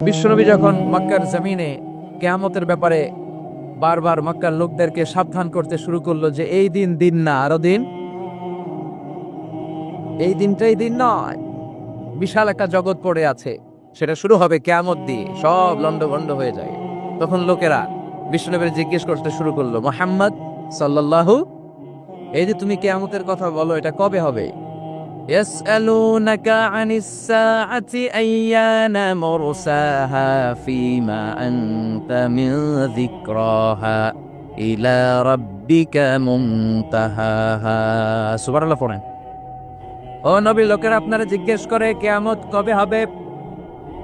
বিশ্বনবী যখন মক্কার জমিনে কিয়ামতের ব্যাপারে বারবার মক্কার লোকদেরকে সাবধান করতে শুরু করলো যে এই দিন দিন না, আরো দিন, এই দিনটাই দিন নয়, বিশাল একটা জগৎ পড়ে আছে, সেটা শুরু হবে কিয়ামত দিয়ে, সব লন্ডভন্ড হয়ে যায়। তখন লোকেরা বিশ্বনবীর জিজ্ঞেস করতে শুরু করলো, মুহাম্মদ সাল্লাল্লাহু, এই যে তুমি কিয়ামতের কথা বলো, এটা কবে হবে? يسألونك عن الساعة أيان مرساها فيما أنت من ذكراها إلى ربك منتهاها সুবহানাল্লাহ পড়েন। ও নবী, লোকেরা আপনারা জিজ্ঞেস করে কিয়ামত কবে হবে,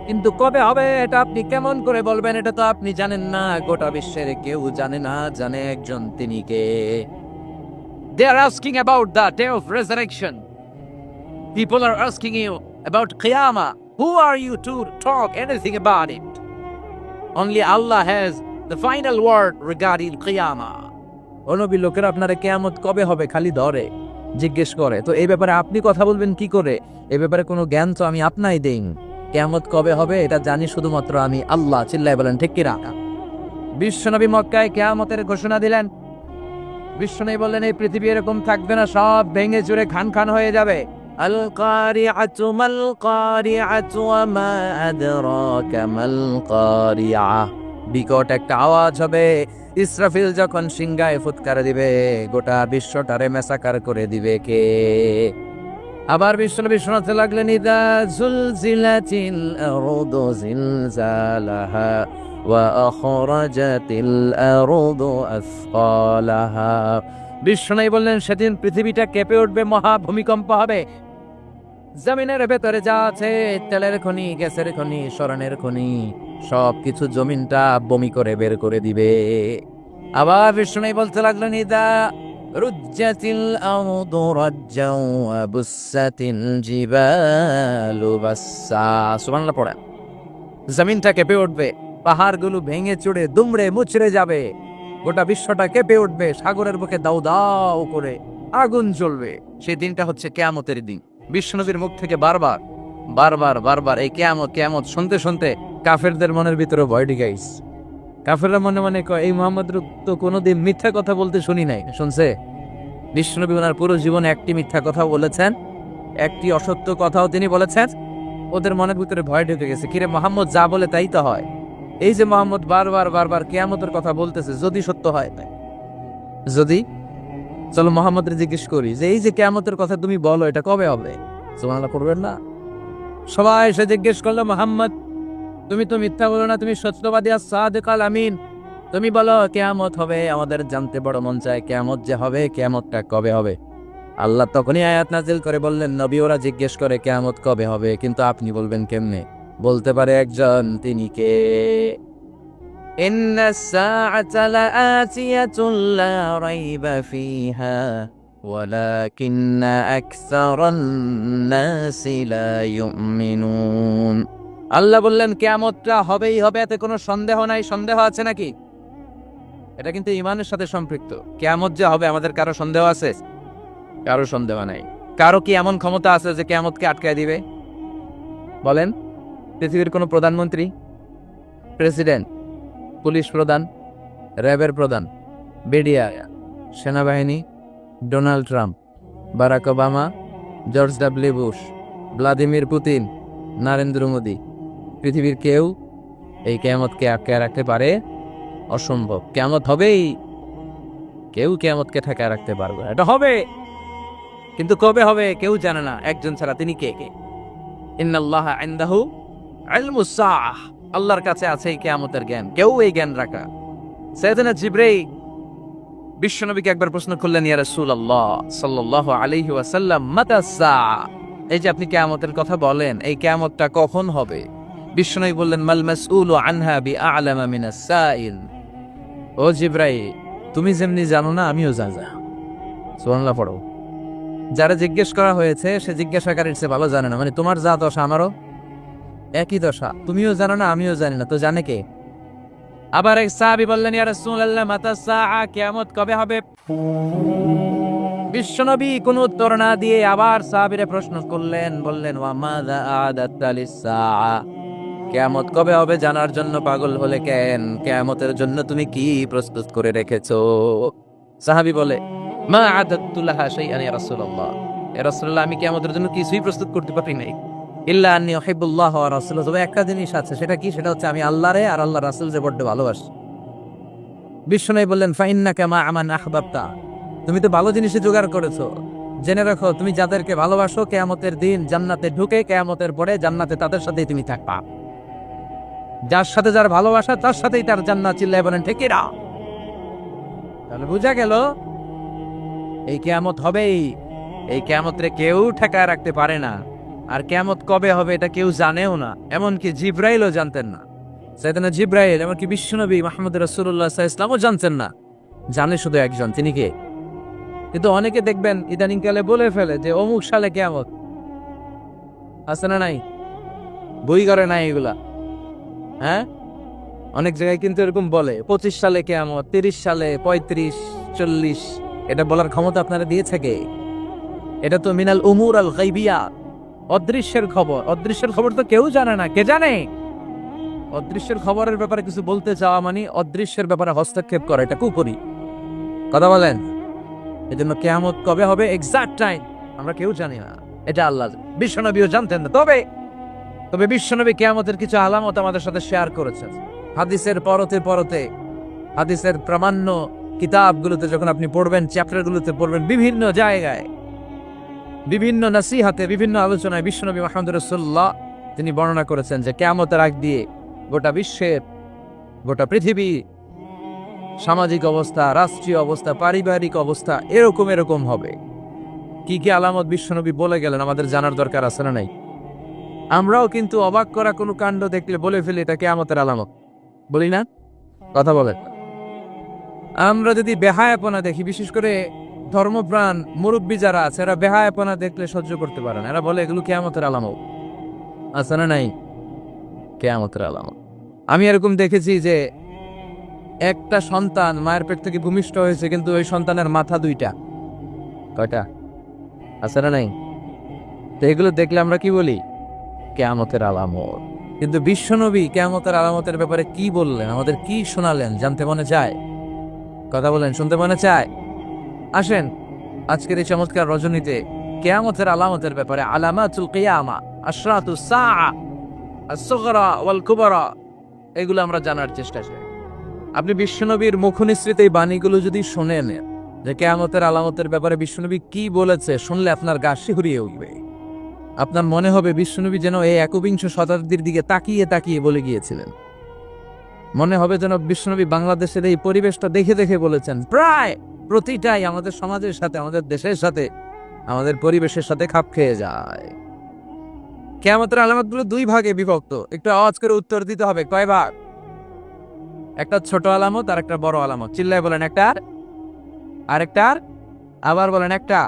কিন্তু কবে হবে এটা আপনি কেমন করে বলবেন? এটা তো আপনি জানেন না, গোটা বিশ্বের কেউ জানে না, জানে একজন, তিনি কে। They are asking about the day of resurrection. People are asking you about Qiyamah. Who are you to talk anything about it? Only Allah has the final word regarding Qiyamah. ও নবী, লোকেরা আপনারা কিয়ামত কবে হবে খালি ধরে জিজ্ঞেস করে, তো এই ব্যাপারে আপনি কথা বলবেন কি করে? এই ব্যাপারে কোনো জ্ঞান তো আমি আপনাই দেই। কিয়ামত কবে হবে এটা জানি শুধুমাত্র আমি আল্লাহ। চিল্লায় বলেন ঠিক কিনা? বিশ্বনবী মক্কায় কিয়ামতের ঘোষণা দিলেন। বিশ্বনবী বললেন, এই পৃথিবী এরকম থাকবে না, সব ভেঙে চুরে খান খান হয়ে যাবে। আল কারিআতু মাল কারিআতু ওয়া মা আদরাকা মাল কারিআহ। বিকট একটা আওয়াজ হবে, ইসরাফিল যখন সিংহায় ফুৎকার দিবে, গোটা বিশ্বটারে মেসাকার করে দিবে কে? আবার বিশ্বনবী শোনাতে লাগলেন, ইদা জুলজিলাতিল আরদু জিলজালাহা ওয়া আখরাজাতিল আরদু আসকালাহা। বিশ্বনবী বললেন, সেদিন পৃথিবীটা কেঁপে উঠবে, মহা ভূমিকম্প হবে। জমিনের ভেতরে যা আছে, তেলের খনি, গ্যাসের খনি, স্বর্ণের খনি, সবকিছু জমিনটা বমি করে বের করে দিবে। আবার বিশ্বনবী বলতে লাগলেন, ইদা রুজ্জাতিল আরদু রাজ্জাও ওয়া বুসাতিল জিবালু বাসসা। সুবহানাল্লাহ পড়েন। জমিনটা কেঁপে উঠবে, পাহাড়গুলো ভেঙে চুরে দুমড়ে মুচড়ে যাবে, গোটা বিশ্বটা কেঁপে উঠবে, সাগরের বুকে দাউ দাউ করে আগুন জ্বলবে। সেই দিনটা হচ্ছে কিয়ামতের দিন। বিশ্বনবীর মুখ থেকে বারবার বারবার বারবার এই কিয়ামত কিয়ামত শুনতে শুনতে কাফেরদের মনের ভিতরে ভয় ঢুকাইস। কাফেররা মনে মনে কয়, এই মুহাম্মদ তো কোনোদিন মিথ্যা কথা বলতে শুনি নাই। শুনছে? বিশ্বনবী ওনার পুরো জীবনে একটি মিথ্যা কথা বলেছেন, একটি অসত্য কথাও তিনি বলেছেন। ওদের মনের ভিতরে ভয় ঢুকে গেছে, কিরে মুহাম্মদ যা বলে তাই তো হয়। এই যে মুহাম্মদ বারবার বারবার কিয়ামতের কথা বলতেছে, যদি সত্য হয়, যদি, চলো মুহাম্মদের জিজ্ঞেস করি যে এই যে কিয়ামতের কথা তুমি বলো, এটা কবে হবে? সুবহানাল্লাহ পড়বেন না? সবাই এসে জিজ্ঞেস করলো, মুহাম্মদ তুমি তো মিথ্যা বলো না, তুমি সত্যবাদী as-সাদিক আল-আমিন, তুমি বলো কিয়ামত হবে, আমাদের জানতে বড় মন চায় কিয়ামত যে হবে, কিয়ামতটা কবে হবে? আল্লাহ তখনই আয়াত নাজিল করে বললেন, নবী ওরা জিজ্ঞেস করে কিয়ামত কবে হবে, কিন্তু আপনি বলবেন কেমনে? বলতে পারে একজন, তিনি কে? ইন্নাস সাআতা লাআতিয়াতুন লা রাইবা ফিহা ওয়ালাকিন্না আকসারান নাসি লা ইউমিনুন। আল্লাহ বললেন কিয়ামতটা হবেই হবে, এতে কোনো সন্দেহ নাই। সন্দেহ আছে নাকি? এটা কিন্তু ঈমানের সাথে সম্পৃক্ত। কিয়ামত যে হবে আমাদের কারো সন্দেহ আছে? কারো সন্দেহ নাই। কারো কি এমন ক্ষমতা আছে যে কিয়ামতকে আটকায় দিবে? বলেন। পৃথিবীর কোনো প্রধানমন্ত্রী, প্রেসিডেন্ট, পুলিশ প্রধান, র্যাবের প্রধান, বিডিআর, সেনাবাহিনী, Donald Trump, Barack Obama, George W Bush, Vladimir Putin, Narendra Modi, পৃথিবীর কেউ এই কিয়ামতকে আটকায় রাখতে পারে? অসম্ভব। কিয়ামত হবেই, কেউ কিয়ামতকে ঠেকায় রাখতে পারবে না। এটা হবে, কিন্তু কবে হবে কেউ জানে না, একজন ছাড়া। তিনি কে? ইন্নাল্লাহা ইনদাহু ইলমুস সাআহ। আল্লাহর কাছে আছে এই কিয়ামতের জ্ঞান, কেউ এই জ্ঞান রাখা। সাইয়েদনা জিবরাইল বিশ্বনবীকে একবার প্রশ্ন করলেন, ইয়া রাসূলুল্লাহ সাল্লাল্লাহু আলাইহি ওয়াসাল্লাম, মাতা সাআ, এই যে আপনি কিয়ামতের কথা বলেন, এই কিয়ামতটা কখন হবে? বিশ্বনবী বললেন, মাল মাসউলু আনহা বিআ'লামা মিনাস সাইল। ও জিবরাইল, তুমি যেমনি জানো না, আমিও জানি। সুবহানাল্লাহ পড়ো। যারা জিজ্ঞেস করা হয়েছে সে জিজ্ঞাসাকারীর চেয়ে ভালো জানে না। মানে তোমার যা দশা আমারও একই দশা, তুমিও জানো না, আমিও জানি না, তো জানে কে? আবার এক সাহাবী বললেন, ইয়া রাসূলুল্লাহ মাতা সাআ, কিয়ামত কবে হবে? বিশ্বনবী কোনো উত্তর না দিয়ে আবার সাহাবীরা প্রশ্ন করলেন, বললেন, ওয়া মাযা আ'দাতা লিস-সাআ, কিয়ামত কবে হবে জানার জন্য পাগল হলে কেন? কিয়ামতের জন্য তুমি কি প্রস্তুত করে রেখেছো? সাহাবী বলে, মা আদাতু লাহা শাইআন ইয়া রাসূলুল্লাহ। ইয়া রাসূলুল্লাহ, আমি কিয়ামতের জন্য কিছুই প্রস্তুত করতে পারি নাই। ইল্লা আন্নী উহিব্বুল্লাহ ওয়া রাসূলুহু। তবে একটা জিনিস আছে, সেটা কি? সেটা হচ্ছে আমি আল্লাহরে আর আল্লাহর রাসূল যে বড় ভালোবাসি। বিশ্বনবী বললেন, ফাইন্নাকা মা আমান আহবাবতা। তুমি তো ভালো জিনিসই জোগাড় করেছো। জেনে রাখো, তুমি যাদেরকে ভালোবাসো কিয়ামতের দিন জান্নাতে ঢুকে কিয়ামতের পরে জান্নাতে তাদের সাথেই তুমি থাকবা। যার সাথে যার ভালোবাসা তার সাথেই তার জান্নাত। চিল্লায় বলেন ঠিক কিনা? তাহলে বুঝা গেল এই কিয়ামত হবেই। এই কিয়ামতরে কেউ ঠেকায় রাখতে পারে না। আর কিয়ামত কবে হবে এটা কেউ জানেও না, এমনকি জিব্রাইলও জানতেন না। সাইয়েদনা জিব্রাইল, এমনকি বিশ্বনবী মুহাম্মদ রাসূলুল্লাহ সাল্লাল্লাহু আলাইহি ওয়াসাল্লামও জানতেন না। জানে শুধু একজন, তিনি কে? কিন্তু অনেকে দেখবেন ইদানিং কালে বলে ফেলে যে অমুক সালে কিয়ামত। আছে না নাই? বই করে নাই এগুলা? হ্যাঁ, অনেক জায়গায় কিন্তু এরকম বলে 25 সালে কিয়ামত, 30 সালে, 35, 40। এটা বলার ক্ষমতা আপনারা দিয়েছে কে? এটা তো মিনাল উমুর আল গাইবিয়া, অদৃশ্যের খবর। অদৃশ্যের খবর তো কেউ জানে না। কে জানে? অদৃশ্যের খবরের ব্যাপারে কিছু বলতে চাওয়া মানে অদৃশ্যের ব্যাপারে হস্তক্ষেপ করা, এটা কুপুরি। কথা বলেন। এই জন্য কিয়ামত কবে হবে এক্সাক্ট টাইম আমরা কেউ জানি না, এটা আল্লাহ। বিশ্বনবীও জানতেন না। তবে বিশ্বনবী কিয়ামতের কিছু আলামত আমাদের সাথে শেয়ার করেছেন। হাদিসের পরতে পরতে, হাদিসের প্রামাণ্য কিতাবগুলোতে যখন আপনি পড়বেন, চ্যাপ্টারগুলোতে পড়বেন, বিভিন্ন জায়গায়, বিভিন্ন নসিহাতে, বিভিন্ন আলোচনায় বিশ্বনবী মুহাম্মদ রাসূলুল্লাহ তিনি বর্ণনা করেছেন যে কিয়ামতের আগ দিয়ে গোটা বিশ্বের, গোটা পৃথিবী, সামাজিক অবস্থা, রাষ্ট্রীয় অবস্থা, পারিবারিক অবস্থা এরকম হবে। কি কি আলামত বিশ্বনবী বলে গেলেন আমাদের জানার দরকার আছে না নাই? আমরাও কিন্তু অবাক করা কোনো কাণ্ড দেখলে বলে ফেলি এটা কিয়ামতের আলামত, বলি না? কথা বলেন। আমরা যদি বেহায়াপনা দেখি, বিশেষ করে ধর্মপ্রাণ মুরব্বী যারা আছে, এরা বেহায়াপনা দেখলে সহ্য করতে পারে না। এরা বলে এগুলো কিয়ামতের আলামত। আছে না নাই? কিয়ামতের আলামত। আমি এরকম দেখেছি যে একটা সন্তান মায়ের পেট থেকে ভূমিষ্ঠ হয়েছে, কিন্তু ওই সন্তানের মাথা দুইটা। কয়টা? আছে না নাই? তো এগুলো দেখলে আমরা কি বলি? কিয়ামতের আলামত। কিন্তু বিশ্বনবী কিয়ামতের আলামতের ব্যাপারে কি বললেন, আমাদের কি শোনালেন, জানতে মনে চায়? কথা বলেন, শুনতে মনে চায়? আসেন আজকের এই চমৎকার রজনীতে কিয়ামতের আলামতের ব্যাপারে, আলামাতুল কিয়ামা, আশরাতুস সাআ, আস-সুগরা ওয়াল কুবরা, এগুলো আমরা জানার চেষ্টা করি। আপনি বিশ্বনবীর মুখনিসৃত এই বাণীগুলো যদি শোনেন যে কিয়ামতের আলামতের ব্যাপারে বিশ্বনবী কি বলেছে, শুনলে আপনার গা শিহরিয়ে উঠবে। আপনার মনে হবে বিশ্বনবী যেন এই 21শ শতাব্দীর দিকে তাকিয়ে তাকিয়ে বলে গিয়েছিলেন। মনে হবে যেন বিশ্বনবী বাংলাদেশের এই পরিবেশটা দেখে দেখে বলেছেন। প্রায় প্রতিটাই আমাদের সমাজের সাথে, আমাদের দেশের সাথে, আমাদের পরিবেশের সাথে খাপ খেয়ে যায়। কিয়ামতের আলামতগুলো দুই ভাগে বিভক্ত। একটু আওয়াজ করে উত্তর দিতে হবে, কয় ভাগ? একটা ছোট আলামত আর একটা বড় আলামত। চিল্লায় বলেন একটা, আরেকটা, আবার বলেন একটা,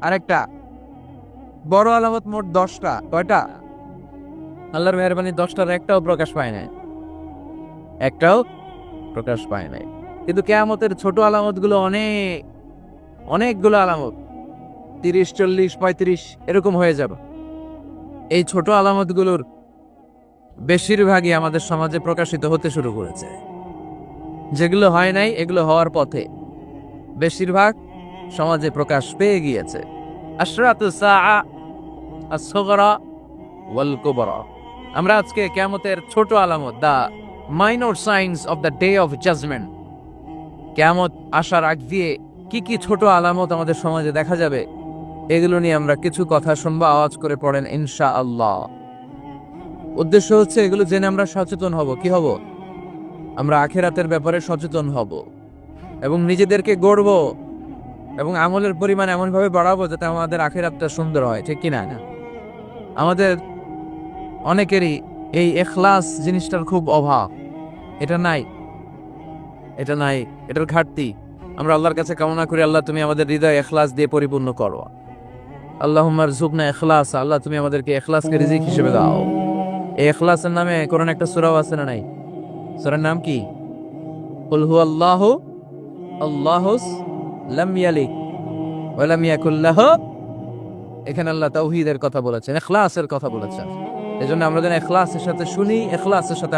আরেকটা। বড় আলামত মোট 10টা। কয়টা? আল্লাহর মেহেরবানি 10টার একটাও প্রকাশ পায় নাই। একটাও প্রকাশ পায় নাই। কিন্তু কিয়ামতের ছোট আলামতগুলো অনেকগুলো আলামত, 30, 40, 35 এরকম হয়ে যাবে। এই ছোট আলামতগুলোর বেশিরভাগই আমাদের সমাজে প্রকাশিত হতে শুরু করেছে। যেগুলো হয় নাই এগুলো হওয়ার পথে, বেশিরভাগ সমাজে প্রকাশ পেয়ে গিয়েছে। আশরাতুস সাআ, আস-সুগরা ওয়াল কুবরা। আমরা আজকে কিয়ামতের ছোট আলামত, the minor signs of the day of judgement, কিয়ামত আসার আগ দিয়ে কি কি ছোট আলামত আমাদের সমাজে দেখা যাবে, এগুলো নিয়ে আমরা কিছু কথা শুনবো। আওয়াজ করে পড়েন ইনশাআল্লাহ। উদ্দেশ্য হচ্ছে এগুলো জেনে আমরা সচেতন হব। কি হব? আমরা আখিরাতের ব্যাপারে সচেতন হব এবং নিজেদেরকে গড়ব এবং আমলের পরিমাণ এমনভাবে বাড়াবো যাতে আমাদের আখিরাতটা সুন্দর হয়। ঠিক কিনা? আমাদের অনেকেরই এই ইখলাস জিনিসটার খুব অভাব। এটা নাই, এটার ঘাটতি। আমরা আল্লাহর কাছে কামনা করি, আল্লাহ তুমি আমাদের হৃদয় ইখলাস দিয়ে পরিপূর্ণ করো। আল্লাহুম্মা রযুকনা ইখলাস। আল্লাহ তুমি আমাদেরকে ইখলাসকে রিজিক হিসেবে দাও। এই ইখলাসের নামে কোরআন একটা সূরা আছে না নাই? সূরার নাম কি? কুল হুয়াল্লাহু আল্লাহুস লাম ইয়ালিদ ওয়া লাম ইয়াকুল লাহু। এখানে আল্লাহ তাওহীদের কথা বলেছেন, ইখলাসের কথা বলেছেন। এজন্য আমরা যেন ইখলাসের সাথে শুনি, ইখলাসের সাথে